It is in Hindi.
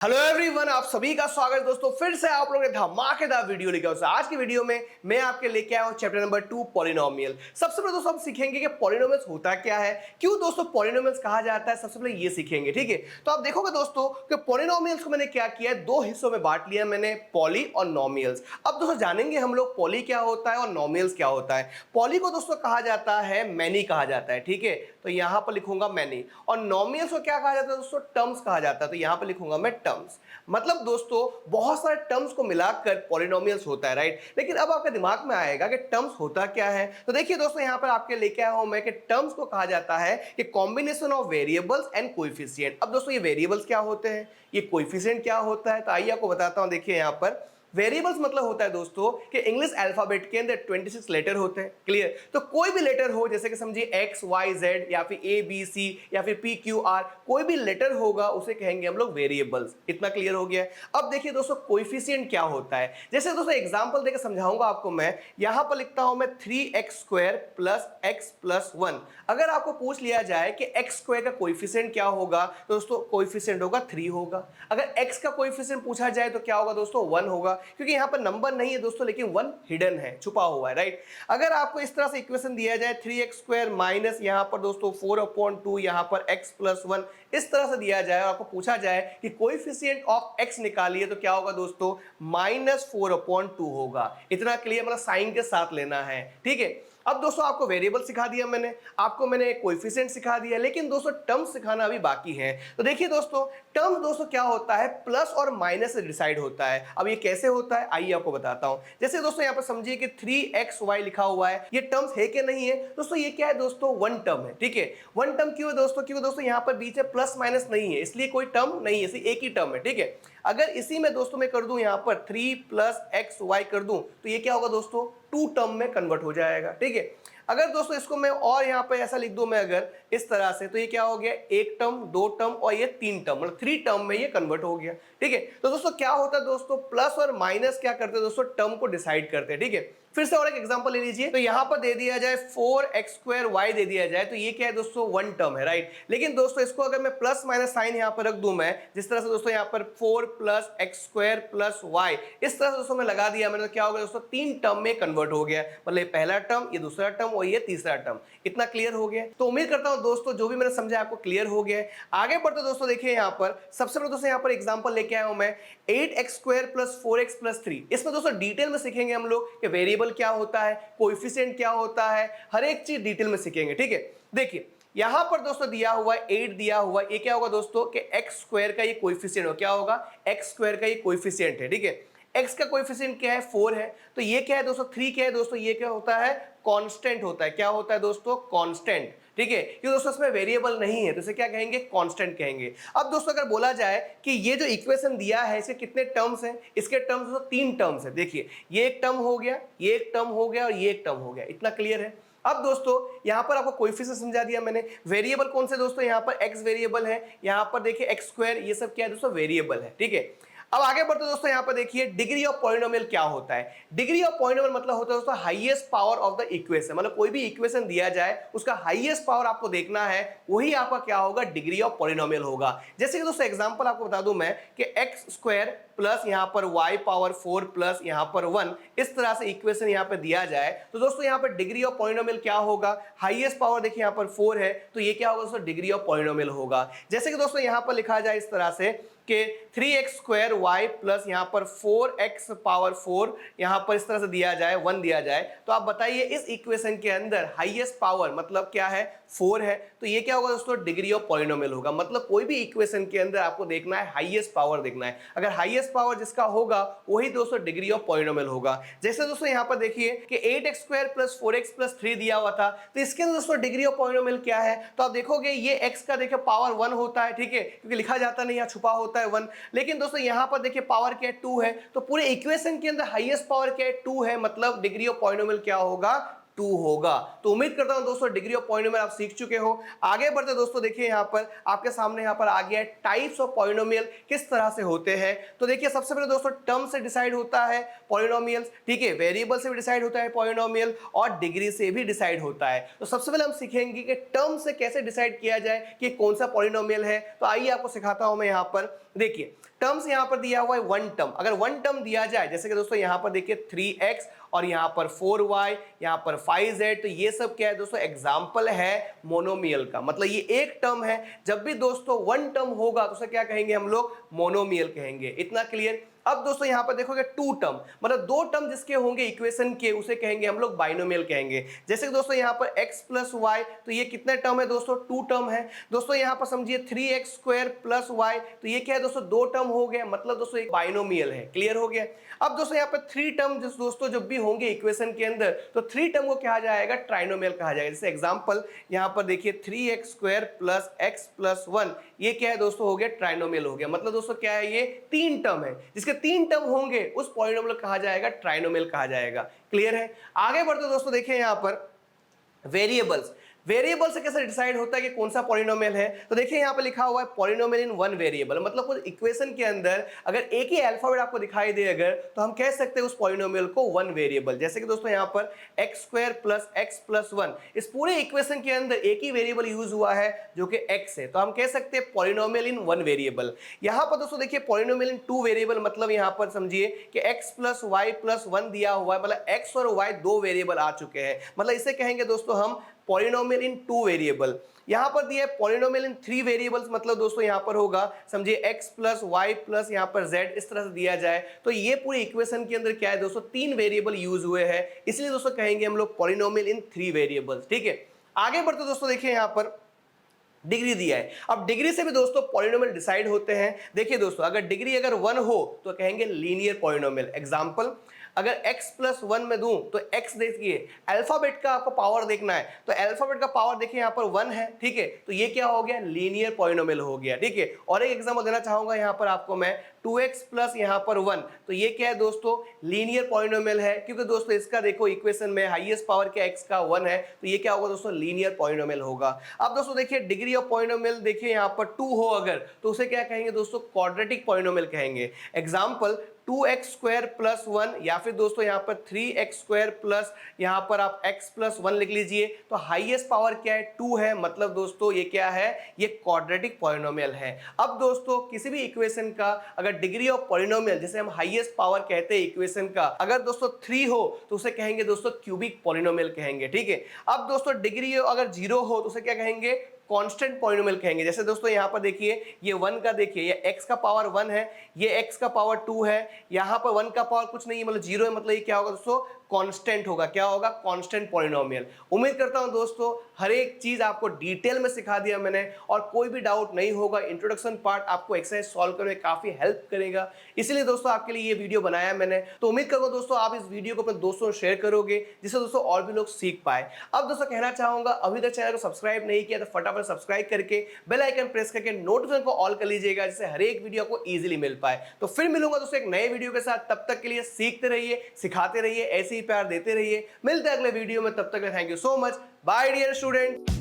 हेलो एवरीवन, आप सभी का स्वागत है दोस्तों। फिर से आप लोगों ने धमाकेदार वीडियो लेके आओ। आज की वीडियो में मैं आपके लेके आया हूं चैप्टर नंबर 2 पॉलिनोमियल। सबसे पहले दोस्तों हम सीखेंगे कि पॉलिनोमियल्स होता क्या है, क्यों दोस्तों पॉलिनोमियल्स कहा जाता है, सबसे पहले ये सीखेंगे। ठीक है, तो आप देखोगे दोस्तों कि पॉलिनोमियल्स को मैंने क्या किया है, दो हिस्सों में बांट लिया मैंने, पॉली और नॉमियल्स। अब दोस्तों जानेंगे हम लोग पॉली क्या होता है और नॉमियल्स क्या होता है। पॉली को दोस्तों कहा जाता है मैनी कहा जाता है, ठीक है, तो यहां पर लिखूंगा मैनी। और नॉमियल्स को क्या कहा जाता है दोस्तों, टर्म्स कहा जाता है, तो यहां पर लिखूंगा मैं टर्म्स। मतलब दोस्तों बहुत सारे टर्म्स को मिलाकर पॉलिनोमियल्स होता है, राइट। लेकिन अब आपके दिमाग में आएगा कि टर्म्स होता क्या है। तो देखिए दोस्तों यहां पर आपके लेके आया हूं मैं कि टर्म्स को कहा जाता है कि combination of variables and coefficient. अब दोस्तों ये वेरिएबल्स क्या होते हैं, ये कोएफिशिएंट क्या होता है, तो आइए आपको बताता हूं। देखिए यहां पर वेरिएबल्स मतलब होता है दोस्तों कि इंग्लिश अल्फाबेट के अंदर 26 लेटर होते हैं, क्लियर। तो कोई भी लेटर हो, जैसे कि समझिए एक्स वाई जेड या फिर ए बी सी या फिर पी क्यू आर, कोई भी लेटर होगा उसे कहेंगे हम लोग वेरिएबल्स। इतना क्लियर हो गया है। अब देखिए दोस्तों कोएफिशिएंट क्या होता है, जैसे दोस्तों एग्जांपल देकर समझाऊंगा आपको। मैं यहां पर लिखता हूं मैं 3x² प्लस x प्लस 1। अगर आपको पूछ लिया जाए कि x² का कोएफिशिएंट क्या होगा, तो दोस्तों कोएफिशिएंट होगा 3 होगा। अगर x का कोएफिशिएंट पूछा जाए तो क्या होगा दोस्तों, 1 होगा, क्योंकि यहां पर नंबर नहीं है दोस्तों लेकिन 1 हिडन है, छुपा हुआ है, राइट। अगर आपको इस तरह से इक्वेशन दिया जाए 3x² माइनस यहां पर दोस्तों 4/2 यहां पर x प्लस 1, इस तरह से दिया जाए और आपको पूछा जाए कि कोएफिशिएंट ऑफ x निकालिए, तो क्या होगा दोस्तों, -4/2 होगा। इतना क्लियर, मतलब साइन के साथ लेना है, ठीक है। अब दोस्तों आपको वेरिएबल सिखा दिया मैंने, आपको मैंने कोएफिशिएंट सिखा दिया, लेकिन दोस्तों टर्म्स सिखाना अभी बाकी है। तो देखिए दोस्तों टर्म्स दोस्तों क्या होता है, प्लस और माइनस से डिसाइड होता है। अब ये कैसे होता है आइए आपको बताता हूं। जैसे दोस्तों यहां पर समझिए कि 3xy लिखा हुआ है, ये टर्म्स है कि नहीं है दोस्तों, ये क्या है दोस्तों, वन टर्म है, ठीक है। वन टर्म क्यों है दोस्तों, क्योंकि दोस्तों यहां पर बीच में प्लस माइनस नहीं है, इसलिए कोई टर्म नहीं है, सिर्फ एक ही टर्म है, ठीक है। अगर इसी में दोस्तों मैं कर दूं यहां पर 3 प्लस xy कर दूं, तो ये क्या होगा दोस्तों, टू टर्म में कन्वर्ट हो जाएगा, ठीक है। अगर दोस्तों इसको मैं और यहां पर ऐसा लिख दूं मैं अगर इस तरह से, तो ये क्या हो गया, एक टर्म, दो टर्म और ये तीन टर्म, मतलब 3 टर्म में ये कन्वर्ट हो गया, ठीक है। तो दोस्तों क्या होता है दोस्तों, प्लस और माइनस क्या करते हैं दोस्तों, टर्म को डिसाइड करते हैं, ठीक है। फिर से और एक एग्जांपल ले लीजिए, तो यहां पर दे दिया जाए 4x² दे दिया जाए, तो ये क्या है दोस्तों, वन टर्म है, राइट। लेकिन दोस्तों इसको अगर मैं प्लस माइनस साइन यहां पर रख दूं मैं, जिस तरह से दोस्तों यहां पर 4 प्लस x² प्लस y, इस तरह से दोस्तों मैं लगा दिया मैंने, तो क्या होगा दोस्तों, तीन टर्म में कन्वर्ट हो गया, मतलब पहला टर्म, ये दूसरा टर्म और ये तीसरा टर्म। इतना क्लियर हो गया। तो उम्मीद करता हूं दोस्तों जो भी मैंने समझा आपको क्लियर हो गया है। आगे बढ़ते दोस्तों देखिए यहां पर सबसे पहले दोस्तों यहां पर एग्जांपल लेके आया हूं मैं 8x² प्लस 4x प्लस 3। इसमें दोस्तों डिटेल में सीखेंगे हम लोग कि वेरिएबल क्या होता है, कोएफिशिएंट क्या होता है, हर एक चीज डिटेल में सीखेंगे, ठीक है। देखिए यहां पर दोस्तों दिया हुआ है 8 दिया हुआ है, ये क्या होगा दोस्तों कि x² का ये कोएफिशिएंट हो, क्या होगा, x² का ये कोएफिशिएंट है, ठीक है। x का कोएफिशिएंट क्या है, 4 है, तो ये क्या है दोस्तों, 3 क्या है दोस्तों, ये क्या होता है, कांस्टेंट होता है। क्या होता है दोस्तों, कांस्टेंट, ठीक है। क्योंकि दोस्तों इसमें वेरिएबल नहीं है तो इसे क्या कहेंगे, कांस्टेंट कहेंगे। अब दोस्तों अगर बोला जाए कि ये जो इक्वेशन दिया है इसके कितने टर्म्स हैं, इसके टर्म्स दोस्तों 3 टर्म्स है। देखिए ये एक टर्म हो गया, ये एक टर्म हो गया और ये एक टर्म हो गया। इतना क्लियर है। अब दोस्तों यहां पर आपको कोएफिशिएंट समझा दिया मैंने। वेरिएबल कौन से दोस्तों, यहां पर x वेरिएबल है, यहां पर देखिए x², ये सब क्या है दोस्तों, वेरिएबल है, ठीक है। अब आगे बढ़ते दोस्तों यहां पर देखिए डिग्री ऑफ पॉलिनोमियल क्या होता है। डिग्री ऑफ पॉलिनोमियल मतलब होता है दोस्तों highest power of the equation, मतलब कोई भी इक्वेशन दिया जाए उसका हाईएस्ट पावर आपको देखना है, वही आपका क्या होगा, डिग्री ऑफ पॉलिनोमियल होगा। जैसे कि दोस्तों एग्जांपल आपको बता दूं मैं कि x² प्लस यहां पर y पावर 4 प्लस यहां पर 1, इस तरह से इक्वेशन यहां पर दिया जाए, तो दोस्तों यहां पर डिग्री ऑफ पॉलिनोमियल क्या होगा, हाईएस्ट पावर देखिए यहां पर 4 है, तो ये क्या होगा दोस्तों, डिग्री ऑफ पॉलिनोमियल होगा। जैसे कि दोस्तों यहां पर लिखा जाए इस तरह से कि 3x² y प्लस यहां पर 4x पावर 4, यहां पर इस तरह से दिया जाए 1 दिया जाए, तो आप बताइए इस इक्वेशन के अंदर हाईएस्ट पावर मतलब क्या है, 4 है, तो ये क्या होगा दोस्तों, डिग्री ऑफ पॉलिनोमियल होगा। मतलब कोई भी इक्वेशन के अंदर आपको देखना है हाईएस्ट पावर देखना है, अगर हाईएस्ट पावर जिसका होगा वही दोस्तों डिग्री ऑफ पॉलिनोमियल होगा। जैसे दोस्तों यहां पर देखिए कि 8x² प्लस 4x प्लस 3 दिया हुआ था, तो इसके अंदर दोस्तों डिग्री ऑफ पॉलिनोमियल क्या है, तो आप देखोगे ये x का देखिए पावर 1 होता है, ठीक है, क्योंकि लिखा जाता नहीं, यहां छुपा होता है 1। लेकिन दोस्तों यहां पर देखिए पावर क्या है, 2 है, तो पूरे इक्वेशन के अंदर हाईएस्ट पावर क्या है, 2 है, मतलब डिग्री ऑफ पॉलिनोमियल क्या होगा, 2 होगा। तो उम्मीद करता हूं दोस्तों डिग्री ऑफ पॉलिनोमियल आप सीख चुके हो। आगे बढ़ते दोस्तों देखिए यहां पर आपके सामने यहां पर आ गया है टाइप्स ऑफ पॉलिनोमियल किस तरह से होते हैं। तो देखिए सबसे पहले दोस्तों टर्म से डिसाइड होता है पॉलिनोमियल्स, ठीक है, वेरिएबल से भी डिसाइड होता है पॉलिनोमियल और डिग्री से भी डिसाइड होता है। तो सबसे पहले हम सीखेंगे कि टर्म से कैसे डिसाइड किया जाए कि कौन सा पॉलिनोमियल है। तो आइए आपको सिखाता हूं मैं यहां पर। देखिए टर्म्स यहां पर दिया हुआ है वन टर्म, अगर वन टर्म दिया जाए जैसे कि दोस्तों यहां पर देखिए 3x और यहां पर 4y, यहां पर 5z, तो ये सब क्या है दोस्तों एग्जांपल है मोनोमियल का, मतलब ये एक टर्म है। जब भी दोस्तों वन टर्म होगा तो उसे क्या कहेंगे हम लोग, मोनोमियल कहेंगे। इतना क्लियर। अब दोस्तों यहां पर देखोगे टू टर्म, मतलब दो टर्म जिसके होंगे इक्वेशन के, उसे कहेंगे हम लोग बाइनोमियल कहेंगे। जैसे कि दोस्तों यहां पर x प्लस वाई, तो ये कितने टर्म है दोस्तों, टू टर्म है। दोस्तों यहां पर समझिए 3x स्क्वायर प्लस वाई, तो ये क्या है दोस्तों, दो टर्म हो गया, मतलब दोस्तों एक बाइनोमियल है। क्लियर हो गया। अब दोस्तों यहां पर थ्री टर्म दोस्तों जब भी होंगे इक्वेशन के अंदर, तो थ्री टर्म को कहा जाएगा ट्राइनोमियल कहा जाएगा। जैसे एग्जांपल यहां पर देखिए 3x square plus x plus 1, ये क्या है दोस्तों, हो गया ट्राइनोमियल हो गया। मतलब दोस्तों क्या है, ये तीन टर्म है, जिसके तीन टर्म होंगे उस पॉलिनोमियल कहा जाएगा ट्राइनोमियल कहा जाएगा। क्लियर है। आगे बढ़ते दोस्तों देखिए यहां पर वेरिएबल्स, वेरिएबल से कैसे डिसाइड होता है कि कौन सा पॉलिनोमियल है। तो देखिए यहां पर लिखा हुआ है पॉलिनोमियल इन वन वेरिएबल, मतलब कुछ इक्वेशन के अंदर अगर एक ही अल्फाबेट आपको दिखाई दे अगर, तो हम कह सकते हैं उस पॉलिनोमियल को वन वेरिएबल। जैसे कि दोस्तों यहां पर x square plus x plus 1, इस पूरे इक्वेशन के अंदर एक ही वेरिएबल यूज हुआ है जो कि एक्स है, तो हम कह सकते हैं पॉलिनोमियल इन वन वेरिएबल। यहां पर दोस्तों देखिए पॉलिनोमियल इन टू वेरिएबल, मतलब यहां पर समझिए कि एक्स प्लस वाई प्लस 1 दिया हुआ है, मतलब एक्स और वाई दो वेरिएबल आ चुके हैं, मतलब इसे कहेंगे दोस्तों हम पॉलिनोमियल इन टू वेरिएबल। यहां पर दिया है पॉलिनोमियल इन थ्री वेरिएबल्स, मतलब दोस्तों यहां पर होगा समझिए x प्लस वाई प्लस यहां पर z, इस तरह से दिया जाए तो ये पूरी इक्वेशन के अंदर क्या है दोस्तों, तीन वेरिएबल यूज हुए हैं, इसलिए दोस्तों कहेंगे हम लोग पॉलिनोमियल इन थ्री वेरिएबल्स। ठीक है। आगे बढ़ते दोस्तों देखिए यहां पर डिग्री दिया है। अब डिग्री से भी दोस्तों पॉलिनोमियल डिसाइड होते हैं। देखिए दोस्तों अगर डिग्री अगर 1 हो तो कहेंगे लीनियर पॉलिनोमियल। एग्जांपल अगर x प्लस 1 में दूं तो x देखिए अल्फाबेट का आपको पावर देखना है, तो अल्फाबेट का पावर देखिए यहां पर 1 है। ठीक है, तो ये क्या हो गया, लीनियर पॉलिनोमियल हो गया। ठीक है। और एक एग्जांपल देना चाहूंगा यहां पर आपको मैं 2x प्लस यहां पर 1, तो ये क्या है दोस्तों, लीनियर पॉलिनोमियल है, क्योंकि दोस्तों इसका देखो इक्वेशन में हाईएस्ट पावर क्या x का 1 है, तो ये क्या होगा दोस्तों, लीनियर पॉलिनोमियल होगा। अब दोस्तों देखिए डिग्री ऑफ पॉलिनोमियल देखिए यहां पर 2 हो अगर, तो उसे क्या कहेंगे दोस्तों, क्वाड्रेटिक पॉलिनोमियल कहेंगे। एग्जांपल 2x स्क्वायर प्लस 1, या फिर दोस्तों यहां पर 3x स्क्वायर प्लस यहां पर आप x प्लस 1 लिख लीजिए, तो हाईएस्ट पावर क्या है, 2 है, मतलब दोस्तों ये क्या है, ये क्वाड्रेटिक पॉलिनोमियल है। अब दोस्तों किसी भी इक्वेशन का अगर डिग्री ऑफ पॉलिनोमियल, जैसे हम हाईएस्ट पावर कहते हैं इक्वेशन का, अगर दोस्तों 3 हो तो उसे कहेंगे दोस्तों क्यूबिक पॉलिनोमियल कहेंगे। ठीक है। अब दोस्तों डिग्री अगर 0 हो तो उसे क्या कहेंगे, कांस्टेंट पॉलिनोमियल कहेंगे। जैसे दोस्तों यहां पर देखिए ये 1 का देखिए, ये x का पावर 1 है, ये x का पावर 2 है, यहां पर 1 का पावर कुछ नहीं है, मतलब 0 है, मतलब ये क्या होगा दोस्तों, कांस्टेंट होगा। क्या होगा, कांस्टेंट पॉलिनोमियल। उम्मीद करता हूं दोस्तों हर एक चीज आपको डिटेल में सिखा दिया मैंने, और कोई भी डाउट नहीं होगा। इंट्रोडक्शन पार्ट आपको एक्सरसाइज सॉल्व करने में काफी हेल्प करेगा, इसलिए दोस्तों आपके लिए ये वीडियो बनाया मैंने। तो उम्मीद करूंगा दोस्तों आप इस वीडियो को अपने दोस्तों शेयर करोगे, जिससे दोस्तों और भी लोग सीख पाए। अब दोस्तों कहना चाहूंगा अभी तक चैनल को सब्सक्राइब नहीं किया तो फटाफट सब्सक्राइब करके बेल आइकन प्रेस करके नोटिफिकेशन को ऑल कर लीजिएगा, जिससे हर एक वीडियो को इजीली मिल पाए। तो फिर मिलूंगा दोस्तों एक नए वीडियो के साथ, तब तक के लिए सीखते रहिए, सिखाते रहिए, ऐसे ही प्यार देते रहिए। मिलते हैं अगले वीडियो में, तब तक thank you so much, bye dear student.